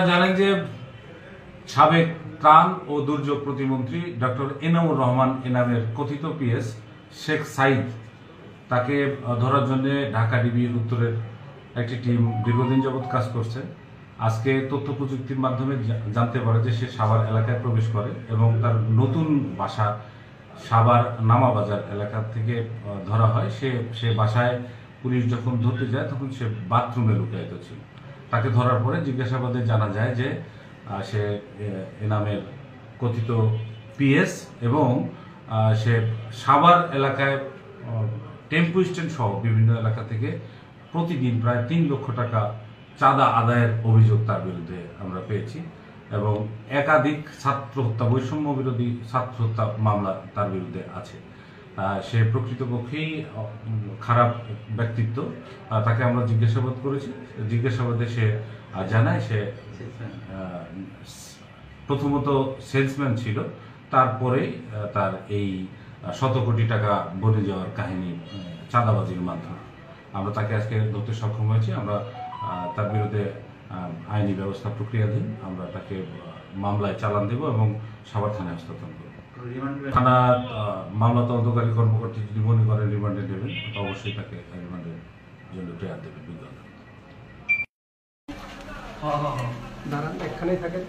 জানেন যে সাবেক ত্রাণ ও দুর্যোগ প্রতিমন্ত্রী ডক্টর এনামুর রহমান এনামের কথিত পিএস শেখ সাইদ তাকে ধরার জন্য ঢাকা ডিবি উত্তরের একটি টিম দীর্ঘদিন যাবৎ কাজ করছে। আজকে তথ্য প্রযুক্তির মাধ্যমে জানতে পারে যে সে সাভার এলাকায় প্রবেশ করে এবং তার নতুন বাসা সাভার নামাবাজার এলাকা থেকে ধরা হয়। সে বাসায় পুলিশ যখন ধরতে যায় তখন সে বাথরুমে লুকায়িত ছিল। তাকে ধরার পরে জিজ্ঞাসাবাদে জানা যায় যে সে এনামের কথিত পিএস এবং সে সাভার এলাকায় টেম্পো স্ট্যান্ড সহ বিভিন্ন এলাকা থেকে প্রতিদিন প্রায় 3 লক্ষ টাকা চাঁদা আদায়ের অভিযোগ তার বিরুদ্ধে আমরা পেয়েছি এবং একাধিক ছাত্র হত্যা, বৈষম্য বিরোধী ছাত্র হত্যা মামলা তার বিরুদ্ধে আছে। সে প্রকৃতপক্ষেই খারাপ ব্যক্তিত্ব। তাকে আমরা জিজ্ঞাসাবাদ করেছি। জিজ্ঞাসাবাদে সে জানায় সে প্রথমত সেলসম্যান ছিল, তারপরেই তার এই শত কোটি টাকা বনে যাওয়ার কাহিনী চাঁদাবাজির মাধ্যমে। আমরা তাকে আজকে ধরতে সক্ষম হয়েছি। আমরা তার বিরুদ্ধে আইনি ব্যবস্থা প্রক্রিয়াধীন। আমরা তাকে মামলায় চালান দেব এবং সাভার থানায় হস্তান্তর করব। থানা মামলা তদন্তকারী কর্মকর্তা যদি মনে করেন রিমান্ডে দেবেন, অবশ্যই তাকে রিমান্ডের জন্য প্রেয়ার দেবেন। দাঁড়ান, এখানেই থাকেন।